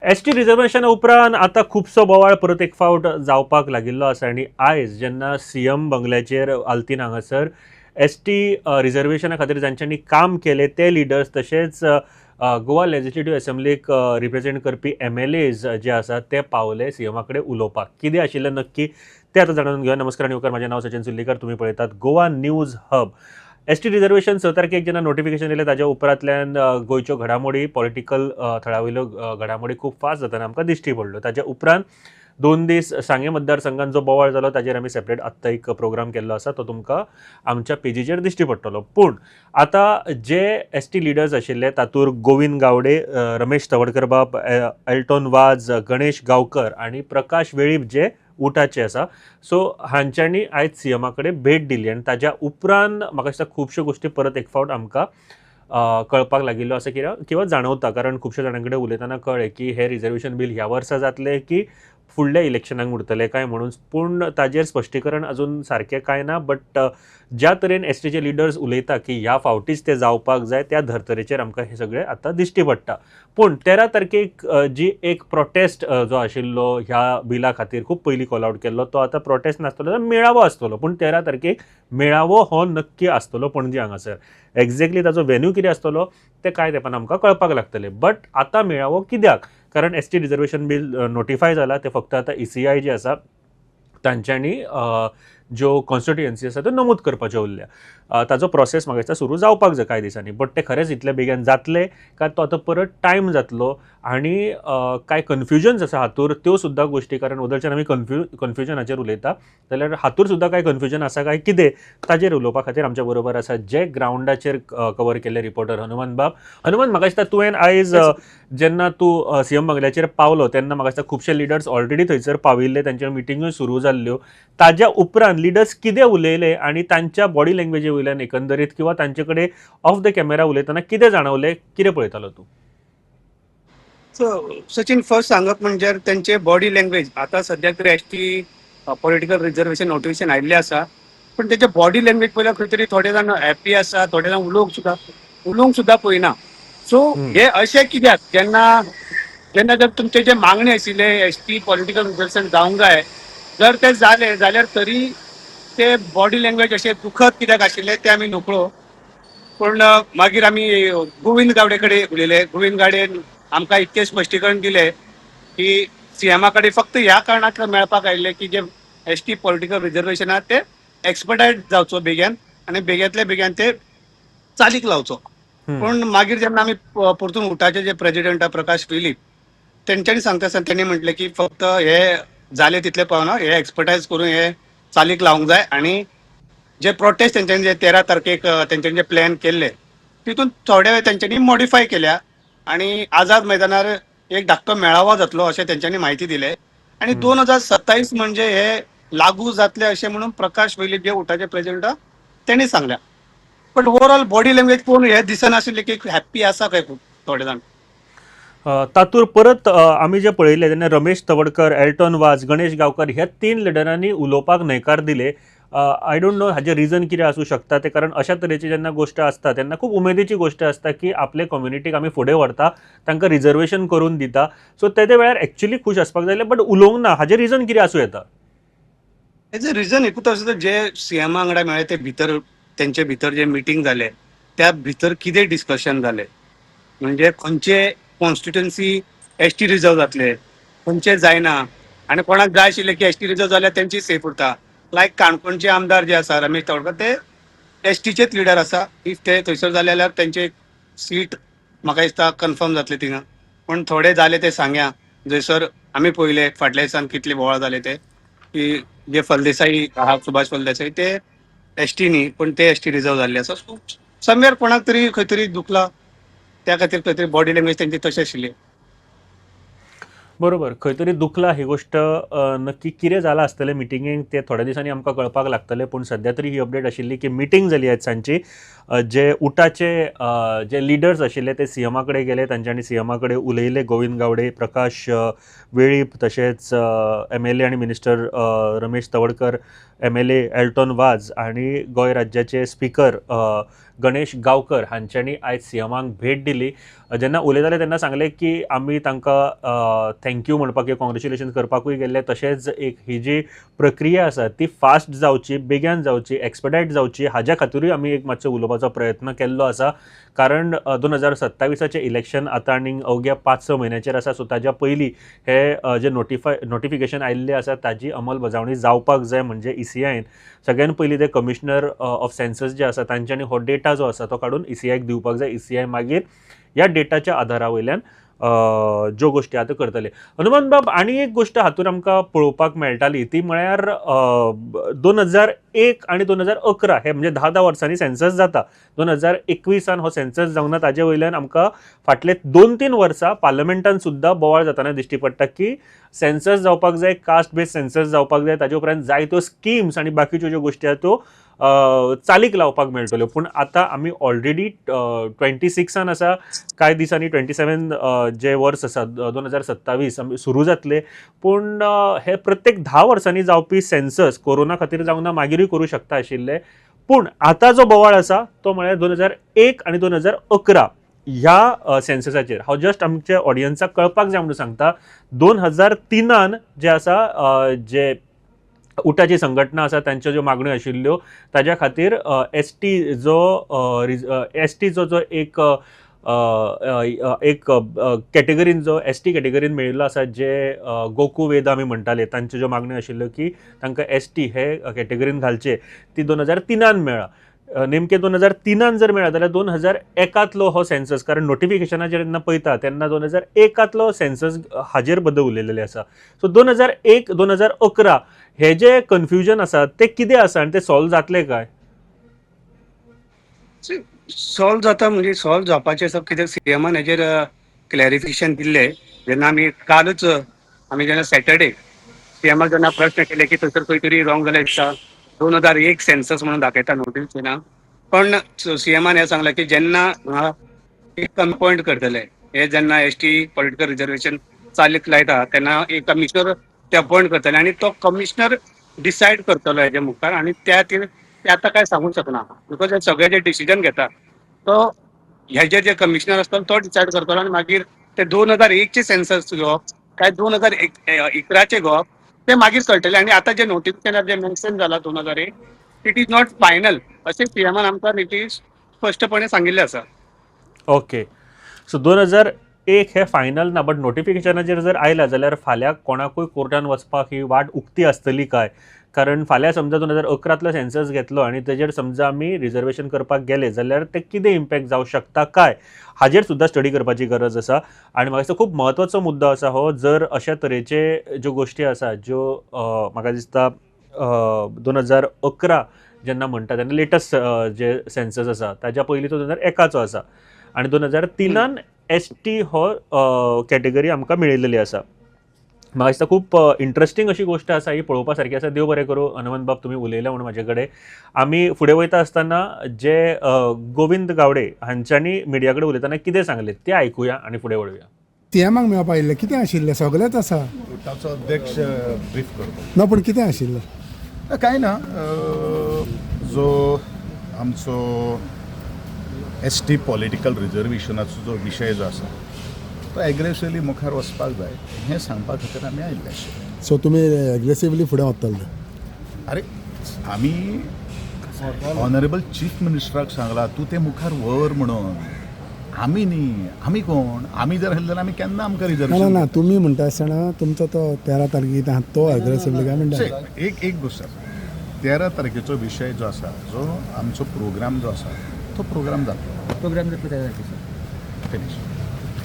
ST रिझर्वेशना उपरांत आतां खुबसो बोवाळ परत एक फावट जावपाक लागिल्लो आसा आनी आयज जेन्ना सीएम बंगल्याचेर आल्तीन हांगासर एसटी रिझर्वेशना खातीर जांच्यांनी काम केलें ते लिडर्स तशेंच गोवा लेजिस्लेटिव्ह असेंब्लीक रिप्रेझेंट करपी एमएलएज जे आसात ते पावले सीएमा कडेन उलोवपाक. कितें आशिल्लें नक्की तें आतां जाणून घेवया. नमस्कार आनी उपकार, म्हजें नांव सचिन सुर्लीकर, तुमी पळयतात Goa news hub. ST reservation 6 तारखेक जेन्ना नोटिफिकेशन येलें ताच्या उपरांतल्यान गोंयच्यो घडामोडी पॉलिटिकल थळावयल्यो घडामोडी खूब फास्ट जाताना आमकां दिश्टी पडल्यो. ताच्या उपरांत 2 दीस सांगे मतदारसंघात जो बोवाळ जालो ताचेर आमी सेपरेट आत्तां एक प्रोग्राम केल्लो आसा, तो तुमकां आमच्या पेजीचेर दिश्टी पडटलो. पूण आतां जे एसटी लिडर्स आशिल्ले तातूंत गोविंद गावडे, रमेश तवडकर बाब, एल्टोन वाज, गणेश गांवकर आनी प्रकाश वेळीप जे उटाचे आसा. सो हांच्यांनी आयज सीएमा कडेन भेट दिली आनी ताच्या उपरांत म्हाका दिसता खुबश्यो गोश्टी परत एक फावट आमकां कळपाक लागिल्लो आसा किंवा जाणवता. कारण खुबश्या जाणां कडेन उलयतना कळ्ळें की हे रिझर्वेशन बील ह्या वर्सा जातलें की फुडल्या इलेक्शनाक उरतलें काय म्हणून. पूण ताजेर स्पश्टीकरण अजून सारकें कांय ना. बट ज्या तरेन एसटीचे लिडर्स उलयता की ह्या फावटीच ते जावपाक जाय, त्या धर्तरेचेर आमकां हे सगळें आतां दिश्टी पडटा. पूण 13 तारखेक जी एक प्रोटेस्ट जो आशिल्लो ह्या बिला खातीर खूब पयलीं कॉल आउट केल्लो, तो आतां प्रोटेस्ट नासतलो, मेळावो आसतलो. पूण 13 तारखेक मेळावो हो नक्की आसतलो पणजे हांगासर. एक्झॅक्टली ताचो वेन्यू कितें आसतलो तें कांय तेंपान आमकां कळपाक लागतलें. बट आतां मेळावो कित्याक? कारण एसटी रिझर्वेशन बील नोटिफाय जाला. ते फक्त आतां ECI जे आसा तांच्यांनी ज्यो कॉन्स्टिट्युएन्सी आसा त्यो नमूद करपाच्यो उरल्या. ताचो प्रोसेस म्हाका दिसता सुरू जावपाक जाय कांय दिसांनी. बट ते खरेंच इतले बेगीन जातले काय तो आतां परत टायम जातलो आनी कांय कन्फ्युजन्स आसा हातूर त्यो सुद्दां गोश्टी. कारण वदरच्यान आमी कन्फ्युजनाचेर उलयता जाल्यार हातूर सुद्दां कांय कन्फ्युजन आसा काय कितें ताचेर उलोवपा खातीर आमच्या बरोबर आसा जे ग्रावंडाचेर कवर केल्ले रिपोर्टर हनुमंत बाब. हनुमंत, म्हाका दिसता तुवें आयज जेन्ना तूं सीएम बंगल्याचेर पावलो तेन्ना म्हाका दिसता खुबशे लिडर्स ऑलरेडी थंयसर पाविल्ले, तांच्यो मिटिंग्यो सुरू जाल्ल्यो. ताज्या उपरांत लिडर्स कितें उलयले आनी तांच्या बॉडी लँग्वेजी वयल्यान एकंदरीत किंवा तांचे कडेन ऑफ द कॅमेरा उलयतना कितें जाणवलें, कितें पळयतालो तूं? सचिन, फर्स्ट सांगप म्हणजे त्यांचे बॉडी लँग्वेज आता सध्या तरी एसटी पॉलिटिकल रिझर्वेशन नोटिफिकेशन आयिल्लें आसा, पण त्याचे बॉडी लँग्वेज पळयल्यार खंय तरी थोडे जाण हॅप्पी आसा, थोडे जाण उलोवंक सुद्धा पळयना. सो हे अशें कित्याक जेन्ना जर तुमचे जे मागणी आशिल्ले एसटी पॉलिटिकल रिझर्वेशन जावंक जाय, जर ते जाले जाल्यार तरी ते बॉडी लँग्वेज अशें दुखद कित्याक आशिल्ले ते आमी नकळो. पण मागीर आमी गोविंद गावडे कडेन उलयले. गोविंद गावडेन आमकां इतकें स्पश्टीकरण दिलें की सीएमा कडेन फक्त ह्या कारणाक मेळपाक आयिल्ले की जे एसटी पॉलिटिकल रिझर्वेशन आहा ते एक्सपर्टायज जावचो बेग्यान आनी बेग्यांतल्या बेग्यान ते चालीक लावचो. पण मागीर जेन्ना आमी परतून उठाचे जे प्रेसिडेंट प्रकाश वेळीप तेंच्यांनी सांगता आसतना त्यांनी म्हटलें की फक्त हे जाले तितले पावना, हे एक्सपर्टायज करून हे चालीक लावंक जाय. आनी जे प्रोटेस्ट तेंच्यांनी जे 13 तारखेक तेंच्यांनी जे प्लॅन केल्ले तितून थोडे तेंच्यांनी मॉडिफाय केल्या आणि आझाद मैदानार एक धाकटो मेळावो जातलो अशें तेंच्यांनी म्हायती दिले. आणि 2027 म्हणजे हे लागू जातले अशें म्हणून प्रकाश वेळीप जे उठाचे प्रेसिडेंट तेणी सांगल्या. पण ओवरऑल बॉडी लँग्वेज पळोवन हे दिसनाशिल्ले की हॅप्पी आसा काय थोडे जाण. तातूंत परत आमी जे पळयले तेन्ना रमेश तवडकर, एल्टोन वाज, गणेश गांवकर ह्या 3 लिडरांनी उलोवपाक न्हयकार दिले. आय डोंट नो हाजें रिजन कितें आसूं शकता ते. कारण अशा तरेची जेन्ना गोश्ट आसता तेन्ना खूब उमेदीची गोश्ट आसता की आपले कम्युनिटीक आमी फुडें व्हरता, तांकां रिझर्वेशन करून दिता. सो ते वेळार एक्चुअली खूश आसपाक जाय, बट उलोवंक ना. हाजें रिजन कितें आसूं येता? हेजे रिजन एकूच आसता, जे सीएमा वांगडा मेळ्ळे ते भितर तेंचे भितर जे मिटींग जाले त्या भितर कितें डिस्कशन जालें, म्हणजे खंयचे कॉन्स्टिट्युएन्सी एसटी रिजर्व जातले, खंयचे जायना, आनी कोणाक जाय आशिल्ले की एसटी रिजर्व जाल्यार तेंची सेफ उरता. लायक काणकोणचे आमदार जे आसा रमेश तवडकर ते एसटीचेच लिडर आसा. इफ ते थंयसर जाले जाल्यार तेंचे सीट म्हाका दिसता कन्फर्म जातले थिंगा. पण थोडे जाले ते सांग्या जंयसर आमी पळयले फाटल्या दिसान कितले बोवाळ जाले ते की जे फळदेसाई आहा, सुभाष फळदेसाई ते एसटी न्ही पण ते एसटी रिजर्व जाल्ले आसा. सो समवेर कोणाक तरी खंय तरी दुखला, त्या खातीर खंय तरी बॉडी लँग्वेज तेंची तशी आशिल्ली. बरोबर, खंय तरी दुखला ही गोश्ट. नक्की कितें जालां आसतलें मिटिंगेक ते थोड्या दिसांनी आमकां कळपाक लागतलें. पूण सद्या तरी ही अपडेट आशिल्ली की मिटींग जाली आयज सांजची. जे उटाचे जे लिडर्स आशिल्ले ते सीएमा कडेन गेले, तांच्यांनी सीएमा कडेन उलयले. गोविंद गावडे, प्रकाश वेळीप, तशेंच MLA आनी मिनिस्टर रमेश तवडकर, MLA एल्टोन वाज आनी गोंय राज्याचे स्पीकर गणेश गांवकर हांच्यांनी आयज सीएमांक भेट दिली. जेन्ना उलयताले तेन्ना सांगले की आमी तांकां थँक्यू म्हणपाक किंवा कॉंग्रेच्युलेशन करपाकूय गेल्ले. तशेंच एक ही जी प्रक्रिया आसा ती फास्ट जावची, बेग्यान जावची, एक्सपेडायट जावची हाज्या खातीरूय आमी एक मातसो उलोवपाचो प्रयत्न केल्लो आसा. कारण 2027चे इलेक्शन आतां आनीक अवघ्या 5-6 म्हयन्याचेर आसा. सो ताज्या पयलीं हे जे नोटिफिकेशन आयिल्लें आसा ताजी अंमलबजावणी जावपाक जाय. म्हणजे ECIन सगळ्यान पयलीं ते कमिशनर ऑफ सेन्सस जे आसा तांच्यांनी हो डेटा जो आसा तो काडून ECIक दिवपाक जाय. ECI मागीर ह्या डेटाच्या आधारा वयल्यान ज्यो गोश्टी आतां करतले. हनुमंत बाब, आनी एक गोश्ट हातूंत आमकां पळोवपाक मेळटाली ती म्हळ्यार 2001 आनी 2011 हे म्हणजे 10 वर्सांनी सेन्सस जाता. 2021 हो सेन्सस जावना. ताजे वयल्यान आमकां फाटले 2-3 वर्सां पार्लमेंटान सुद्दां बोवाळ जाताना दिश्टी पडटा की सेन्सस जावपाक जाय, कास्ट बेस्ड सेन्सस जावपाक जाय. ताजे उपरांत जायत्यो स्किम्स आनी बाकीच्यो ज्यो गोश्टी आसा त्यो चालीक लावपाक मेळटल्यो. पूण आतां आमी ऑलरेडी 26 आसा. कांय दिसांनी 27 जे वर्स आसा 2027 सुरू जातले. पूण हे प्रत्येक 10 वर्सांनी जावपी सेन्सस कोरोना खातीर जावना, मागीरूय करूं शकता आशिल्ले. पूण आतां जो बोवाळ आसा तो म्हळ्यार 2001 आनी 2011 ह्या सेन्ससाचेर. हांव जस्ट आमच्या ऑडियन्साक कळपाक जाय म्हणून सांगता. 2003 जे आसा जे उटाची संघटना आसा तांच्यो ज्यो मागण्यो आशिल्ल्यो ताज्या खातीर ST जो एक कॅटेगरीन जो ST कॅटेगरीन मेळिल्लो आसा, जे गोकू वेद आमी म्हणटाले, तांच्यो ज्यो मागण्यो आशिल्ल्यो की तांकां ST हे कॅटेगरीन घालचे, ती 2003 मेळ्ळा. नेमके 2003 जर मेळ्ळा जाल्यार 2001 हो सेन्सस, कारण नोटिफिकेशनाचेर जेन्ना पळयता तेन्ना 2001 सेन्सस हाजेर बद्दल उलयलेले आसा. सो 2001-2011 हे जे कन्फ्युजन आसा ते कितें आसा आनी ते सॉल्व जातले काय? सॉल्व जाता म्हणजे सॉल्व जावपाचें आसा. कित्याक सीएमान हेजेर क्लॅरिफिकेशन दिल्लें. जेन्ना आमी कालच आमी जेन्ना सॅटर्डे सीएमाक जेन्ना प्रश्न केले की थंयसर खंय तरी रॉंग जालें दिसता. 2001 सेन्सस म्हणून दाखयता नोटिफिकेशनाक. पण सीएमान हें सांगलां की जेन्ना एक अपॉइंट करतले, हे जेन्ना ST पॉलिटिकल रिजर्वेशन चालीक लायता तेन्ना एक कमिशनर ते अपॉइंट करतले आनी तो कमिशनर डिसायड करतलो हेजे मुखार. आनी ते आतां काय सांगूंक शकना. बिकॉज हे सगळे जे डिसिजन घेता तो हेजे जे कमिशनर आसता तो डिसायड करतलो. आनी मागीर ते 2001चे सेन्सस घेवप काय 2011चे घेवप ते मागीर कळटले. आनी आतां जे नोटिफिकेशनार जे मेन्शन जाला 2001 इट इज नॉट फायनल अशें सीएमान आमकां स्पश्टपणे सांगिल्लें आसा. ओके. सो 2001 हे फायनल ना, बट नोटिफिकेशनाचेर जर आयला जाल्यार फाल्यां कोणाकूय कोर्टान वचपाक ही वाट उक्ती आसतली काय? कारण फाल्यां समजा 2011 सेन्सस घेतलो आनी तेजेर समजा आमी रिजर्वेशन करपाक गेले जाल्यार ते कितें इम्पॅक्ट जावं शकता काय हाजेर सुद्दां स्टडी करपाची गरज आसा. आनी म्हाका दिसता खूब म्हत्वाचो मुद्दो आसा हो. जर अशा तरेचे ज्यो गोश्टी आसा ज्यो म्हाका दिसता 2011 जेन्ना म्हणटा तेन्ना लेटस्ट जे सेन्सस आसा ताज्या पयलीं तो 2001 आसा. आनी 2003 ST हो कॅटेगरी आमकां मेळिल्ली आसा. म्हाका दिसता खूब इंट्रस्टींग अशी गोश्ट आसा, ही पळोवपा सारकी आसा. देव बरें करूं हनुमंत बाब, तुमी उलयला म्हणून म्हाजे कडेन. आमी फुडें वयता आसतना जे गोविंद गावडे हांच्यांनी मिडिया कडेन उलयतना कितें सांगलें तें आयकुया आनी फुडें वळुया. सीएमाक मेळपा आयिल्लें कितें आशिल्लें? सगळेंच आसा. ताचो अध्यक्ष ब्रीफ करतो. ना पूण कितें आशिल्लें? कांय ना. जो आमचो ST पॉलिटिकल रिजर्वेशनाचो जो विशय जो आसा तो एग्रेसिवली मुखार वचपाक जाय हें सांगपा खातीर आमी आयिल्ले आशिल्ले. सो तुमी एग्रेसिवली फुडें वतले? अरे आमी ऑनरेबल चीफ मिनिस्टराक सांगला तूं तें मुखार व्हर म्हणून. आमी न्ही, आमी कोण? आमी जर आसले जाल्यार आमी केन्ना आमकां ना रिजर्वेशन. ना तुमी म्हणटा आसतना तुमचो तो 13 तारखेक आहा तो एग्रेसिवली काय म्हणटा? एक गोश्ट आसा. 13 तारखेचो विशय जो आसा, जो आमचो प्रोग्राम जो आसा तो प्रोग्राम जातलो. प्रोग्राम जातलो 13 तारखेचो. फिनिश.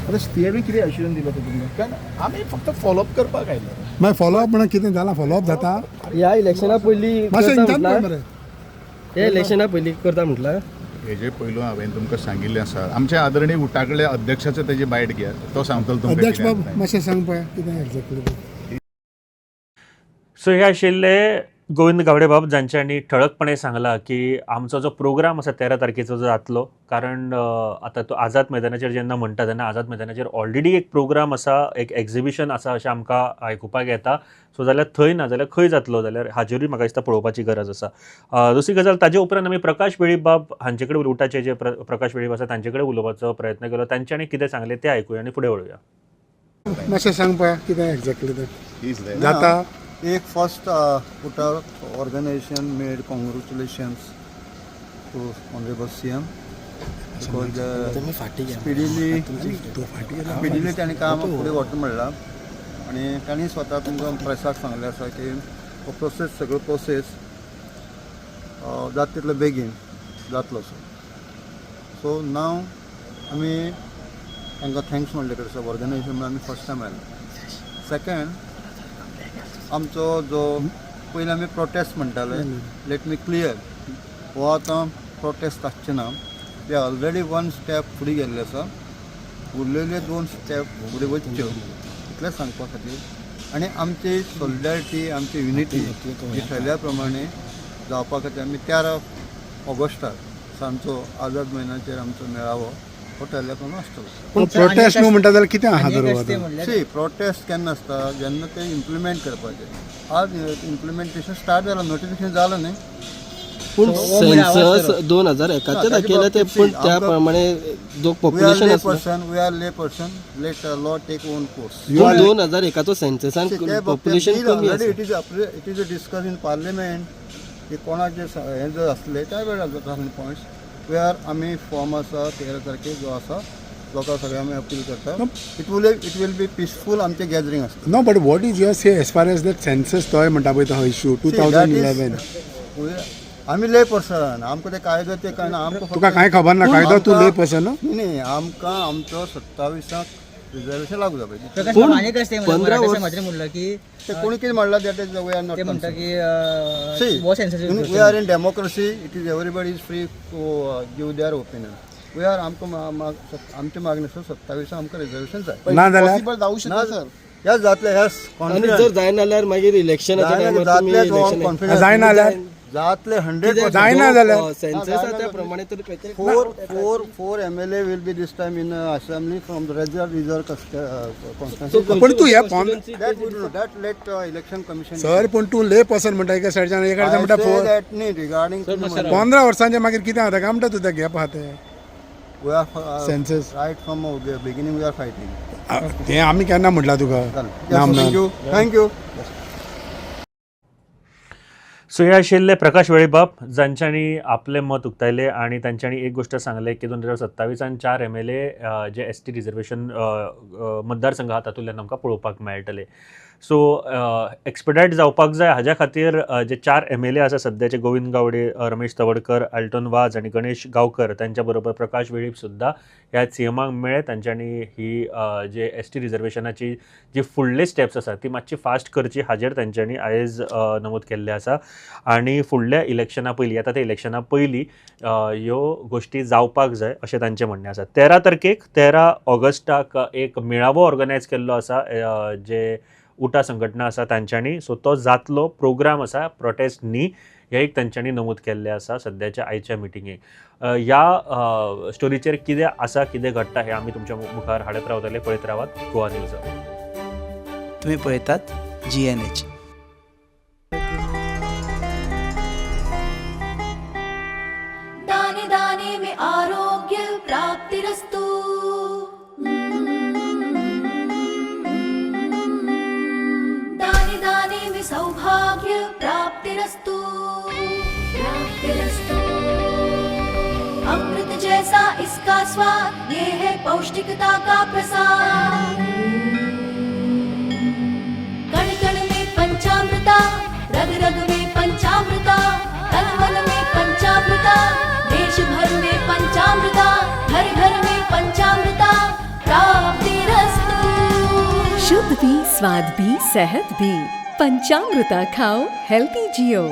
आतां स्टेअरबी कितें आशिल्लो दिलो तुमकां? कारण आमी फक्त फॉलोअप करपाक आयले. मागीर फॉलोअप म्हणून कितें जालां? फॉलोअप जाता? ह्या इलेक्शना पयलीं मातशें करता इंचान पळय म्हटलां. मरे. ह्या इलेक्शना पयलीं करता म्हटलां. हेजे पयलू हांवें तुमकां सांगिल्लें आसा. आमचे आदरणीय उटाकडे अध्यक्षाचो तेजी बायट घेयात. तो सांगतलो तुमकां अध्यक्ष कितें बाब जाता. मातशें सांग पळय कितें एक्झॅक्टली. सो हे आशिल्ले गोविंद गावडेबाब जांच्यांनी ठळकपणे सांगला की आमचो जो प्रोग्राम आसा 13 तारखेचो जो जातलो कारण आता तो आझाद मैदानाचेर जेन्ना म्हणटा तेन्ना आझाद मैदानाचेर ऑलरेडी एक प्रोग्राम आसा एक एक्झिबिशन आसा अशें आमकां आयकुपाक येता सो जाल्यार थंय ना जाल्यार खंय जातलो जाल्यार हाजेरूय म्हाका दिसता पळोवपाची गरज आसा दुसरी गजाल ताजे उपरांत आमी प्रकाश वेळीबाब हांचे कडेन उटाचे जे प्रकाश वेळीबाब आसा तांचे कडेन उलोवपाचो प्रयत्न केलो तांच्यांनी कितें सांगलें तें आयकुया आनी फुडें वळुया मातशें सांग पळय कितें एक्झॅक्टली तें जाता एक first putter organization made congratulations to honorable CM because स्पिडिली त्यांनी काम फुडें व्हरता म्हणला आनी तांणी स्वता तुमकां प्रेसाक सांगलें आसा की हो प्रोसेस सगळो प्रोसेस जाता तितलो बेगीन जातलो सो नाव आमी तांकां थँक्स म्हणले करता ऑर्गनायझेशन म्हणून आमी फर्स्ट टायम आयले सेकंड आमचो जो पयलीं आमी प्रोटेस्ट म्हणटाले लेट मी क्लियर हो आतां प्रोटेस्ट आसचे ना ते ऑलरेडी वन स्टेप फुडें गेल्ले आसा उरलेले 2 स्टेप फुडें वच्च्यो इतलें सांगपा खातीर आनी आमची सॉलिडारिटी आमची युनिटी ही ठरल्या प्रमाणे जावपा खातीर आमी 13 ऑगस्टाक सांजचो आझाद मैदानाचेर आमचो मेळावो हो ठरल्या प्रमाणे आसतलो पूण प्रोटेस्ट न्हू म्हणटा जाल्यार कितें आहा तर सी प्रोटेस्ट केन्ना आसता जेन्ना ते इम्प्लिमेंट करपाचें आज इम्प्लिमेंटेशन स्टार्ट जालां नोटिफिकेशन जालां न्ही पूण सेन्सस 2001 दाखयले ते पूण त्या प्रमाणे जो पॉप्युलेशन आसा we are lay person let law take own course 2001 चो सेन्ससान पॉप्युलेशन कमी आसा it is a discuss in parliament की कोणाचे हे जर आसले त्या वेळार जाता पॉयंट्स वी आर आमी फॉर्म आसा 13 तारखेक जो आसा लोकां सगळ्यांक आमी अपील करता इट वील बी पिसफूल आमचें गॅदरींग आसता नो but what is your say as far as that census तोय म्हणटा पळय तो इश्यू 2011 आमी ले पर्सन आमकां ते कायदो ते काय ना आमकां तुका कांय खबर ना कायदो तूं ले पर्सन न्ही आमकां आमचो 27 रिजर्वेशन लागू जाय प्रकाश बाबा आणि कसं ते म्हणलं मराठा समाजाने म्हणलं की ते कोणी कितें म्हणला that is we are not ते म्हणतात की वो censorship we are in democracy it is everybody is free to give their opinion we are आमकां आमचे मागणी 27 आमकां रिजर्वेशन जाय ना जाल्यार जावं शकना सर ह्याच जातले ह्याच आनी जर जायना जाल्यार मागीर इलेक्शनाच्या टायमार तुमी इलेक्शन जायना जाल्यार जातले 100% जायना जाल्यार सेन्सस त्या प्रमाणे तर four MLA will be this time in assembly from the reserve constituency. पण तू ह्या That we do that let election commission. Sir पण तू ले पर्सन म्हणटा एका सायडच्यान एका I म्हणटा say that need regarding to the 15 वर्सांचे मागीर कितें जाता काय म्हणटा तू त्या गॅप आहा ते we are Census. right from the beginning we are fighting. ते आमी केन्ना म्हटला तुका Thank you. सो हे आशिल्ले प्रकाश वेळीबाब जांच्यांनी आपले मत उक्तायले आणि तांच्यांनी एक गोष्ट सांगले की 2027 4 MLA जे ST रिजर्वेशन मतदारसंघ आहा तातूंतल्यान आमकां पळोवपाक मेळटले सो एक्सपेडायट जावपाक जाय हाज्या खातीर जे 4 MLA आसा सद्याचे गोविंद गावडे रमेश तवडकर आल्टोन वाज आनी गणेश गांवकर तांच्या बरोबर प्रकाश वेळीप सुद्दां ह्या सीएमाक मेळ्ळे तांच्यांनी ही जे ST रिजर्वेशनाची जी फुडले स्टेप्स आसा ती मातशी फास्ट करची हाजेर तांच्यांनी आयज नमूद केल्लें आसा आनी फुडल्या इलेक्शना पयलीं आतां त्या इलेक्शना पयलीं ह्यो गोश्टी जावपाक जाय अशें तांचें म्हणणें आसा 13 तारखेक 13 ऑगस्टाक एक मेळावो ऑर्गनायज केल्लो आसा जे उटा संघटना आसा तांच्यांनी सो तो जातलो प्रोग्राम आसा प्रोटेस्ट न्ही हे एक तांच्यांनी नमूद केल्लें आसा सद्याच्या आयच्या मिटिंगेक ह्या स्टोरीचेर कितें आसा कितें घडटा हें आमी तुमच्या मुखार हाडत रावतले पळयत रावात गोवा न्यूज तुम्ही पळयतात GNH. दाने दाने में आरोग्य प्राप्तिरस्तु दाने दाने में सौभाग्य प्राप्तिरस्तु अमृत जैसा इसका स्वाद ये है पौष्टिकता का प्रसाद कण कण में पंचामृता रग रग में पंचामृता तन मन में पंचामृता देश भर में पंचामृता घर घर में पंचामृता प्राप्तिरस्तु शुद्ध भी स्वाद भी सेहत भी पंचामृता खाओ हेल्थी जियो।